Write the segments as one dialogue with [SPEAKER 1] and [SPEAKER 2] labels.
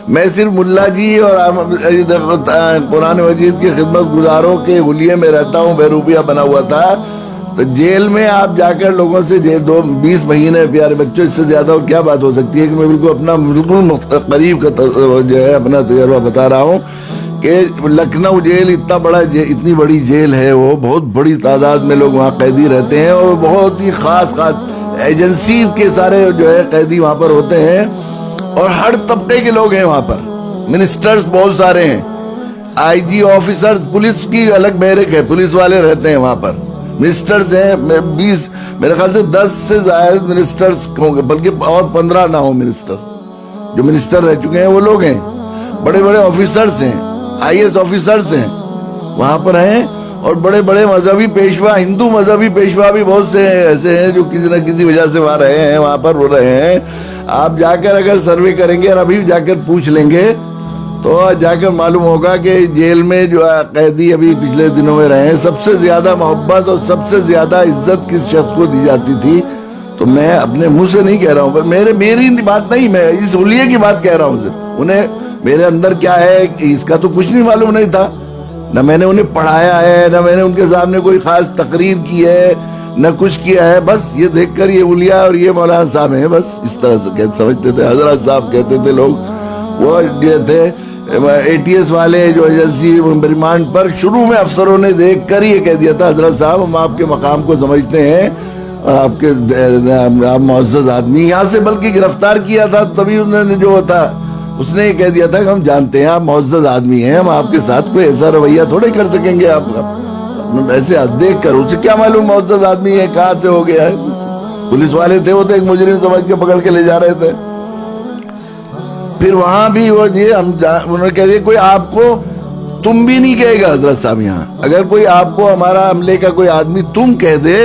[SPEAKER 1] میں صرف ملا جی اور قرآن مجید کی خدمت گزاروں کے حلیے میں رہتا ہوں، بیروبیہ بنا ہوا تھا، تو جیل میں آپ جا کر لوگوں سے 20 مہینے پیارے بچوں، اس سے زیادہ کیا بات ہو سکتی ہے کہ میں بالکل اپنا قریب کا جو ہے اپنا تجربہ بتا رہا ہوں کہ لکھنؤ جیل اتنی بڑی جیل ہے، وہ بہت بڑی تعداد میں لوگ وہاں قیدی رہتے ہیں، اور بہت ہی خاص ایجنسی کے سارے جو ہے قیدی وہاں پر ہوتے ہیں، اور ہر طبقے کے لوگ ہیں وہاں پر، منسٹرز بہت سارے ہیں، آئی جی آفیسرز، پولیس کی الگ بیرک ہے، پولیس والے رہتے ہیں وہاں پر، منسٹرز ہیں 20 میرے خیال سے 10 سے زائد منسٹرز ہوں گے، بلکہ اور 15 نہ ہوں منسٹر، جو منسٹر رہ چکے ہیں وہ لوگ ہیں، بڑے بڑے آفیسرز ہیں، آئی ایس آفیسرز ہیں وہاں پر ہیں، اور بڑے بڑے مذہبی پیشوا، ہندو مذہبی پیشوا بھی بہت سے ایسے ہیں جو کسی نہ کسی وجہ سے وہاں رہے ہیں، وہاں پر رہے ہیں۔ آپ جا کر اگر سروے کریں گے اور ابھی جا کر پوچھ لیں گے تو جا کر معلوم ہوگا کہ جیل میں جو قیدی ابھی پچھلے دنوں میں رہے ہیں، سب سے زیادہ محبت اور سب سے زیادہ عزت کس شخص کو دی جاتی تھی؟ تو میں اپنے منہ سے نہیں کہہ رہا ہوں، پر میری بات نہیں، میں اس حلیے کی بات کہہ رہا ہوں صرف۔ انہیں میرے اندر کیا ہے اس کا تو کچھ نہیں معلوم نہیں تھا، نہ میں نے انہیں پڑھایا ہے، نہ میں نے ان کے سامنے کوئی خاص تقریر کی ہے، نہ کچھ کیا ہے، بس یہ دیکھ کر یہ اولیاء اور یہ مولانا صاحب ہیں، بس اس طرح سے سمجھتے تھے۔ حضرت صاحب کہتے تھے لوگ، وہ جو تھے ATS والے جو ایجنسی ریمانڈ پر، شروع میں افسروں نے دیکھ کر یہ کہہ دیا تھا حضرت صاحب ہم آپ کے مقام کو سمجھتے ہیں اور آپ معزز آدمی، یہاں سے بلکہ گرفتار کیا تھا تبھی انہوں نے جو تھا اس نے یہ کہہ دیا تھا کہ ہم جانتے ہیں آپ معزز آدمی ہیں، ہم آپ کے ساتھ کوئی ایسا رویہ تھوڑے کر سکیں گے، آپ ایسے دیکھ کر اسے کیا معلوم معزز آدمی ہے کہاں سے ہو گیا ہے، پولیس والے تھے وہ تو ایک مجرم سمجھ کے پکڑ کے لے جا رہے تھے۔ پھر وہاں بھی وہ انہوں نے کہہ دیا کوئی آپ کو تم بھی نہیں کہے گا حضرت صاحب، یہاں اگر کوئی آپ کو ہمارا عملے کا کوئی آدمی تم کہہ دے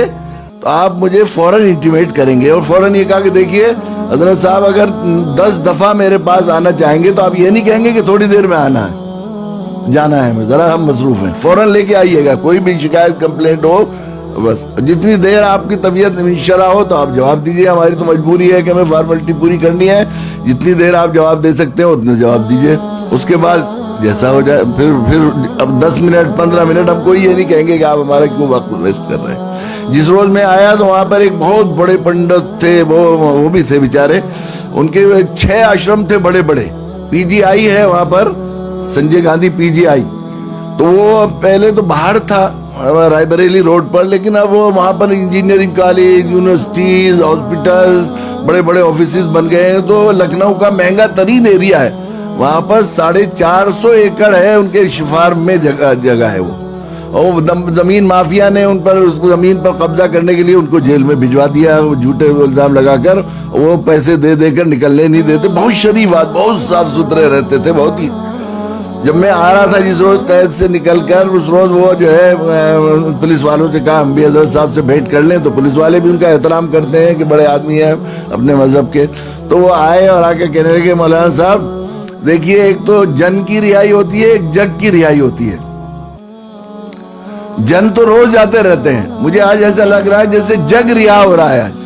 [SPEAKER 1] تو آپ مجھے فوراً انٹیمیٹ کریں گے، اور فوراً یہ کہا کہ دیکھیے حضرت صاحب اگر 10 دفعہ میرے پاس آنا چاہیں گے تو آپ یہ نہیں کہیں گے کہ تھوڑی دیر میں آنا ہے، جانا ہے، ذرا ہم مصروف ہیں، فوراً لے کے آئیے گا، کوئی بھی شکایت کمپلینٹ ہو بس جتنی دیر آپ کی طبیعت شرح ہو تو آپ جواب دیجئے، ہماری تو مجبوری ہے کہ ہمیں فارمیلٹی پوری کرنی ہے، جتنی دیر آپ جواب دے سکتے ہیں اتنے جواب دیجئے، اس کے بعد جیسا ہو جائے پھر اب 10 منٹ 15 منٹ ہم کوئی یہ نہیں کہیں گے کہ آپ ہمارا کیوں وقت ویسٹ کر رہے ہیں۔ جس روز میں آیا تو وہاں پر ایک بہت بڑے پنڈت تھے، وہ بھی تھے بیچارے، ان کے 6 آشرم تھے بڑے بڑے، PGI ہے وہاں پر، سنجے گاندھی PGI، تو وہ پہلے تو باہر تھا رائے بریلی روڈ پر، لیکن اب وہ وہاں پر انجینئرنگ کالج، یونیورسٹیز، ہاسپٹلز، بڑے بڑے آفیسز بن گئے ہیں، تو لکھنؤ کا مہنگا ترین ایریا ہے، وہاں پر 450 ایکڑ ہے ان کے فارم میں جگہ ہے وہ، اور زمین مافیا نے ان پر اس زمین پر قبضہ کرنے کے لیے ان کو جیل میں بھجوا دیا، جھوٹے الزام لگا کر، وہ پیسے دے کر نکلنے نہیں دیتے، بہت شریف آدمی، بہت صاف ستھرے رہتے تھے، بہت ہی۔ جب میں آ رہا تھا جس روز قید سے نکل کر، اس روز وہ جو ہے پولیس والوں سے کہا ہم بھی حضرت صاحب سے بھیٹ کر لیں، تو پولیس والے بھی ان کا احترام کرتے ہیں کہ بڑے آدمی ہیں اپنے مذہب کے، تو وہ آئے اور آ کے کہنے لگے مولانا صاحب دیکھیے ایک تو جن کی رہائی ہوتی ہے، ایک جگ کی رہائی ہوتی ہے، جن تو روز جاتے رہتے ہیں، مجھے آج ایسا لگ رہا ہے جیسے جگ رہا ہو رہا ہے آج،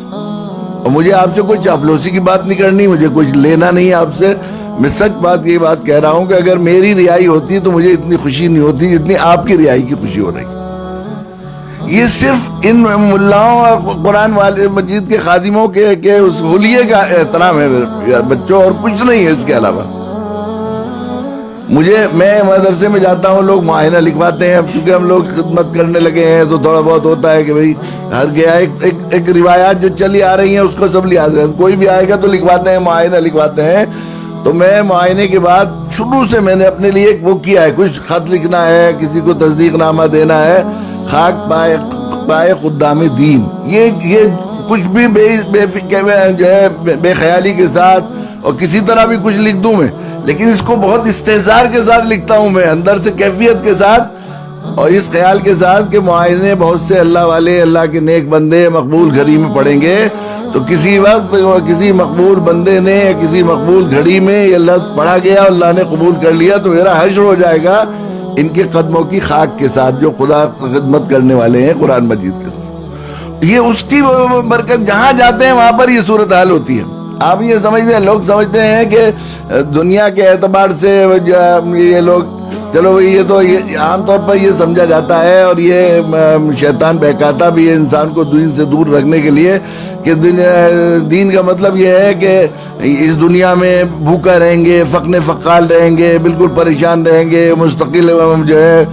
[SPEAKER 1] اور مجھے آپ سے کوئی چاپلوسی کی بات نہیں کرنی، مجھے کچھ لینا نہیں آپ سے، میں سچ بات یہ بات کہہ رہا ہوں کہ اگر میری رہائی ہوتی تو مجھے اتنی خوشی نہیں ہوتی جتنی آپ کی رہائی کی خوشی ہو رہی۔ یہ صرف ان ملاؤں اور قرآن والے مجید کے خادموں کے اس حلیے کا احترام ہے بچوں، اور کچھ نہیں ہے اس کے علاوہ۔ میں مدرسے میں جاتا ہوں، لوگ معائنہ لکھواتے ہیں، اب چونکہ ہم لوگ خدمت کرنے لگے ہیں تو تھوڑا بہت ہوتا ہے کہ بھئی ہر گیا ایک روایات جو چلی آ رہی ہیں اس کو سب لحاظ ہے، کوئی بھی آئے گا تو لکھواتے ہیں، معائنہ لکھواتے ہیں، تو میں معائنے کے بعد شروع سے میں نے اپنے لیے ایک وہ کیا ہے، کچھ خط لکھنا ہے، کسی کو تصدیق نامہ دینا ہے، خاک پائے خدام دین، یہ کچھ بھی جو ہے بے خیالی کے ساتھ اور کسی طرح بھی کچھ لکھ دوں میں، لیکن اس کو بہت استحضار کے ساتھ لکھتا ہوں میں، اندر سے کیفیت کے ساتھ، اور اس خیال کے ساتھ کہ معائنے بہت سے اللہ والے، اللہ کے نیک بندے مقبول گھڑی میں پڑھیں گے، تو کسی وقت کسی مقبول بندے نے یا کسی مقبول گھڑی میں یہ لفظ پڑھا گیا، اللہ نے قبول کر لیا، تو میرا حشر ہو جائے گا ان کے قدموں کی خاک کے ساتھ جو خدا خدمت کرنے والے ہیں قرآن مجید کے ساتھ۔ یہ اس کی برکت، جہاں جاتے ہیں وہاں پر یہ صورتحال ہوتی ہے۔ آپ یہ سمجھتے ہیں، لوگ سمجھتے ہیں کہ دنیا کے اعتبار سے یہ لوگ، چلو یہ تو یہ عام طور پر یہ سمجھا جاتا ہے، اور یہ شیطان بہکاتا بھی ہے انسان کو دین سے دور رکھنے کے لیے، کہ دین کا مطلب یہ ہے کہ اس دنیا میں بھوکا رہیں گے، فقر فقال رہیں گے، بالکل پریشان رہیں گے، مستقل جو ہے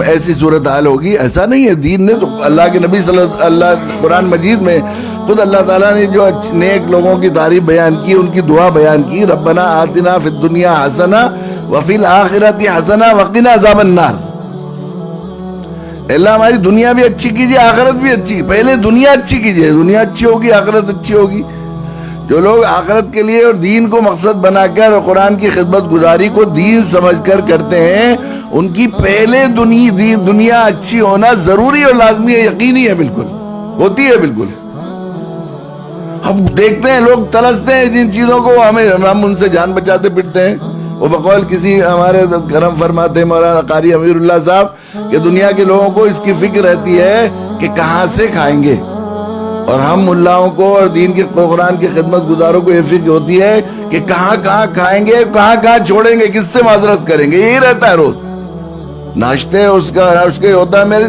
[SPEAKER 1] ایسی صورتحال ہوگی۔ ایسا نہیں ہے۔ دین نے تو اللہ کے نبی صلی اللہ قرآن مجید میں خود اللہ تعالیٰ نے جو نیک لوگوں کی تعریف بیان کی، ان کی دعا بیان کی، ربنا آتنا فی الدنیا حسنہ وفی الآخرۃ حسنہ وقنا عذاب النار۔ اللہ ہماری دنیا بھی اچھی کیجئے، آخرت بھی اچھی، پہلے دنیا اچھی کیجئے، دنیا اچھی ہوگی آخرت اچھی ہوگی۔ جو لوگ آخرت کے لیے اور دین کو مقصد بنا کر اور قرآن کی خدمت گزاری کو دین سمجھ کر کرتے ہیں، ان کی پہلے دنیا اچھی ہونا ضروری اور لازمی ہے، یقینی ہے، بالکل ہوتی ہے، بالکل۔ ہم دیکھتے ہیں لوگ تلستے ہیں جن چیزوں کو، ہم ان سے جان بچاتے پھرتے ہیں۔ وہ بقول کسی ہمارے کرم فرماتے مولانا قاری امیر اللہ صاحب کہ دنیا کے لوگوں کو اس کی فکر رہتی ہے کہ کہاں سے کھائیں گے، اور ہم ملاؤں کو اور دین کے قرآن کی خدمت گزاروں کو یہ فکر ہوتی ہے کہ کہاں کہاں کھائیں گے، کہاں کہاں چھوڑیں گے، کس سے معذرت کریں گے۔ یہی رہتا ہے روز ناشتے اس کے ہوتا ہے۔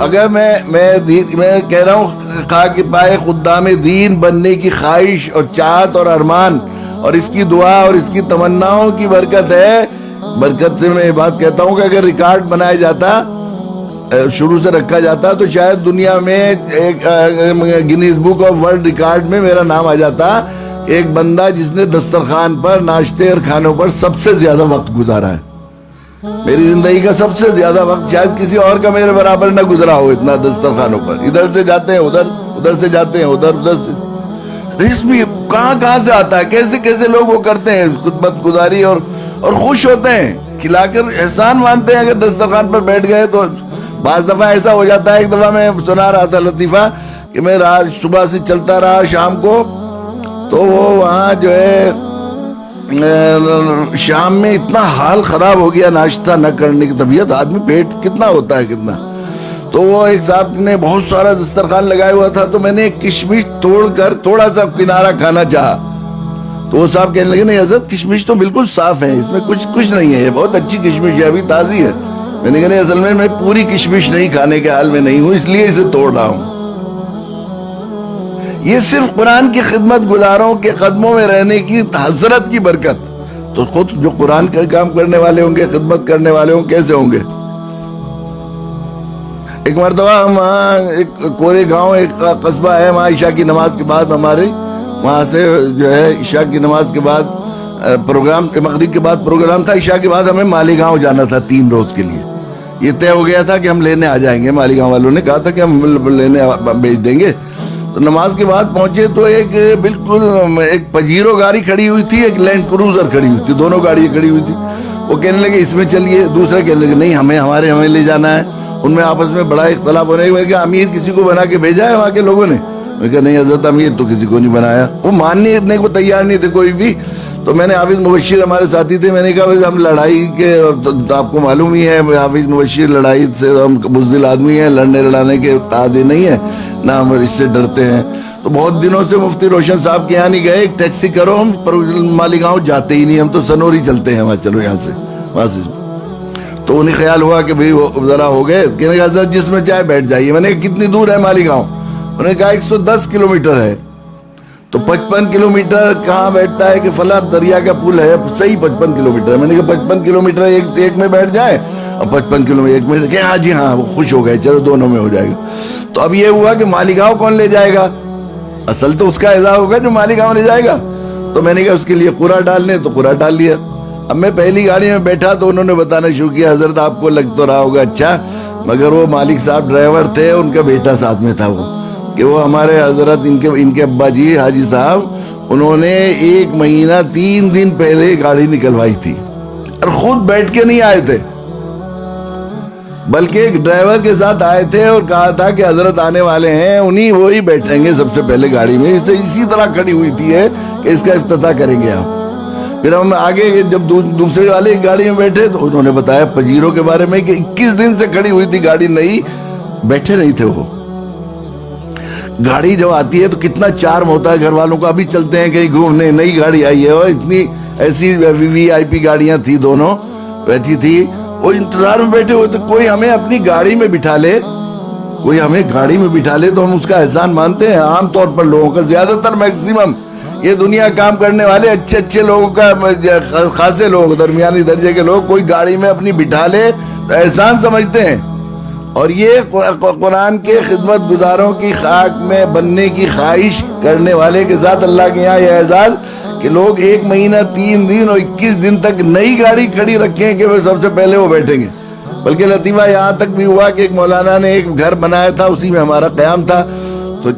[SPEAKER 1] اگر میں کہہ رہا ہوں، خاک پائے خدام دین بننے کی خواہش اور چاہت اور ارمان اور اس کی دعا اور اس کی تمناؤں کی برکت ہے۔ برکت سے میں یہ بات کہتا ہوں کہ اگر ریکارڈ بنایا جاتا، شروع سے رکھا جاتا، تو شاید دنیا میں ایک Guinness book of world record میں میرا نام آ جاتا، ایک بندہ جس نے دسترخوان پر ناشتے اور کھانوں پر سب سے زیادہ وقت گزارا ہے۔ میری زندگی کا سب سے زیادہ وقت شاید کسی اور کا میرے برابر نہ گزرا ہو اتنا دسترخوانوں پر۔ ادھر سے جاتے ہیں ادھر، ادھر سے جاتے ہیں ادھر سے۔ رزق بھی کہاں سے آتا ہے، کیسے کیسے لوگ وہ کرتے ہیں خدمت گزاری اور خوش ہوتے ہیں، کھلا کر احسان مانتے ہیں۔ اگر دسترخوان پر بیٹھ گئے تو بعض دفعہ ایسا ہو جاتا ہے، ایک دفعہ میں سنا رہا تھا لطیفہ کہ میں رات صبح سے چلتا رہا شام کو، تو وہ وہاں جو ہے شام میں اتنا حال خراب ہو گیا ناشتہ نہ کرنے کی، طبیعت آدمی پیٹ کتنا ہوتا ہے کتنا، تو وہ ایک صاحب نے بہت سارا دسترخوان لگایا ہوا تھا، تو میں نے ایک کشمش توڑ کر تھوڑا سا کنارہ کھانا چاہا، تو وہ صاحب کہنے لگے نہیں حضرت کشمش تو بالکل صاف ہے، اس میں کچھ نہیں ہے، یہ بہت اچھی کشمش ہے، ابھی تازی ہے۔ میں نے کہا نہیں، اصل میں پوری کشمش نہیں کھانے کے حال میں نہیں ہوں، اس لیے اسے توڑ رہا ہوں۔ یہ صرف قرآن کی خدمت گزاروں کے قدموں میں رہنے کی حسرت کی برکت، تو خود جو قرآن کا کام کرنے والے ہوں گے، خدمت کرنے والے ہوں کیسے ہوں گے۔ ایک مرتبہ ہم وہاں ایک کورے گاؤں ایک قصبہ ہے، وہاں عشاء کی نماز کے بعد ہمارے وہاں سے جو ہے عشاء کی نماز کے بعد پروگرام، مغرب کے بعد پروگرام تھا، عشاء کے بعد ہمیں مالیگاؤں جانا تھا 3 روز کے لیے۔ یہ طے ہو گیا تھا کہ ہم لینے آ جائیں گے، مالیگاؤں والوں نے کہا تھا کہ ہم لینے بھیج دیں گے۔ تو نماز کے بعد پہنچے تو ایک بالکل ایک پجیرو گاڑی کھڑی ہوئی تھی، ایک لینڈ کروزر کھڑی ہوئی تھی، دونوں گاڑیاں کھڑی ہوئی تھی۔ وہ کہنے لگے اس میں چلیے، دوسرے کہنے لگے نہیں ہمیں لے جانا ہے۔ ان میں آپس میں بڑا اختلاف ہونے میں کہا امیر کسی کو بنا کے بھیجا ہے وہاں کے لوگوں نے؟ میں کہا نہیں حضرت امیر تو کسی کو نہیں بنایا، وہ ماننے کو تیار نہیں تھے کوئی بھی۔ تو میں نے حافظ مبشر ہمارے ساتھی تھے، میں نے کہا ہم لڑائی کے، آپ کو معلوم ہی ہے حافظ مبشر لڑائی سے ہم بزدل آدمی ہیں، لڑنے لڑانے کے عادی نہیں ہے، نہ ہم اس سے ڈرتے ہیں۔ تو بہت دنوں سے مفتی روشن صاحب کے یہاں نہیں گئے، ایک ٹیکسی کرو، ہم مالیگاؤں جاتے ہی نہیں، ہم تو سنوری چلتے ہیں وہاں، چلو یہاں سے وہاں سے۔ تو انہیں خیال ہوا کہ بھئی وہ ذرا ہو گئے، کہنے لگا حضرت جس میں چاہے بیٹھ جائیے۔ میں نے کہا کتنی دور ہے مالیگاؤں؟ انہوں نے کہا 110 کلومیٹر ہے۔ تو 55 کلومیٹر کہاں بیٹھتا ہے کہ فلاں دریا کا پل ہے، صحیح 55 کلومیٹر۔ میں نے کہا 55 کلومیٹر ایک میں بیٹھ جائے اور 55 کلومیٹر ایک میں، کہ ہاں جی ہاں، وہ خوش ہو گئے، چلو دونوں میں ہو جائے گا۔ تو اب یہ ہوا کہ مالیگاؤں کون لے جائے گا؟ اصل تو اس کا اعزاز ہوگا جو مالیگاؤں لے جائے گا۔ تو میں نے کہا اس کے لیے قرعہ ڈالنے، تو قرعہ ڈال لیا۔ اب میں پہلی گاڑی میں بیٹھا تو انہوں نے بتانا شروع کیا حضرت آپ کو لگ تو رہا ہوگا اچھا، مگر وہ مالک صاحب ڈرائیور تھے، ان کا بیٹا ساتھ میں تھا، وہ کہ وہ ہمارے حضرت ان کے ابا جی حاجی صاحب، انہوں نے 1 مہینہ 3 دن پہلے گاڑی نکلوائی تھی اور خود بیٹھ کے نہیں آئے تھے، بلکہ ایک ڈرائیور کے ساتھ آئے تھے اور کہا تھا کہ حضرت آنے والے ہیں، وہی بیٹھیں گے سب سے پہلے گاڑی میں۔ اسی طرح کھڑی ہوئی تھی ہے کہ اس کا افتتاح کریں گے آپ۔ پھر ہم آگے جب دوسرے والے گاڑی میں بیٹھے تو انہوں نے بتایا پجیرو کے بارے میں کہ 21 دن سے کھڑی ہوئی تھی گاڑی، نہیں بیٹھے نہیں تھے وہ۔ گاڑی جب آتی ہے تو کتنا چارم ہوتا ہے گھر والوں کا. ابھی چلتے ہیں کہیں گھومنے, نئی گاڑی آئی ہے, اور اتنی ایسی وی آئی پی گاڑیاں تھی, دونوں بیٹھی تھی, وہ انتظار میں بیٹھے ہوئے. تو کوئی ہمیں اپنی گاڑی میں بٹھا لے, کوئی ہمیں گاڑی میں بٹھا لے تو ہم اس کا احسان مانتے ہیں. عام طور پر لوگوں کا, زیادہ تر میکسیمم یہ دنیا کام کرنے والے اچھے اچھے لوگوں کا, خاصے لوگ, درمیانی درجے کے لوگ, کوئی گاڑی میں اپنی بٹھا لے تو احسان سمجھتے ہیں. اور یہ قرآن کے خدمت گزاروں کی خاک میں بننے کی خواہش کرنے والے کے ساتھ اللہ کے یہاں یہ اعزاز کہ لوگ 1 مہینہ 3 دن اور 21 دن تک نئی گاڑی کھڑی رکھیں کہ وہ سب سے پہلے وہ بیٹھیں گے. بلکہ لطیفہ یہاں تک بھی ہوا کہ ایک مولانا نے ایک گھر بنایا تھا, اسی میں ہمارا قیام تھا. تو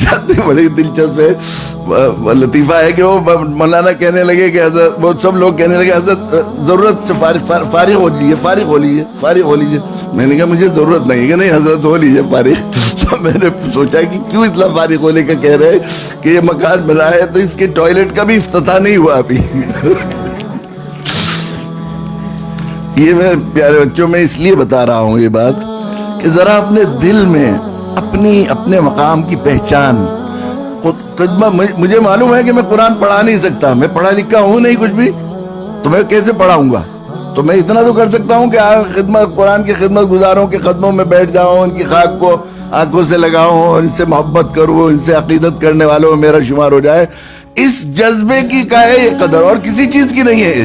[SPEAKER 1] جاتے بڑی دلچسپ ہے لطیفہ ہے کہ وہ مولانا کہنے لگے کہ حضرت, وہ سب لوگ کہنے لگے حضرت ضرورت سے فارغ ہو لیجیے, فارغ ہو لیجیے, فارغ ہو لیجیے. میں نے کہا مجھے ضرورت نہیں. کہ نہیں حضرت ہو لیجیے فارغ. تو میں نے سوچا کہ کیوں اتنا فارغ ہونے کا کہہ رہے کہ یہ مکان بنا ہے تو اس کے ٹوائلٹ کا بھی افتتاح نہیں ہوا ابھی. یہ میں پیارے بچوں میں اس لیے بتا رہا ہوں یہ بات کہ ذرا اپنے دل میں اپنے مقام کی پہچان خدمت. مجھے معلوم ہے کہ میں قرآن پڑھا نہیں سکتا, میں پڑھا لکھا ہوں نہیں کچھ بھی, تو میں کیسے پڑھاؤں گا. تو میں اتنا تو کر سکتا ہوں کہ قرآن کی خدمت گزاروں کے قدموں میں بیٹھ جاؤں, ان کی خاک کو آنکھوں سے لگاؤں, اور ان سے محبت کروں, ان سے عقیدت کرنے والوں میں میرا شمار ہو جائے. اس جذبے کی کا ہے یہ قدر, اور کسی چیز کی نہیں ہے.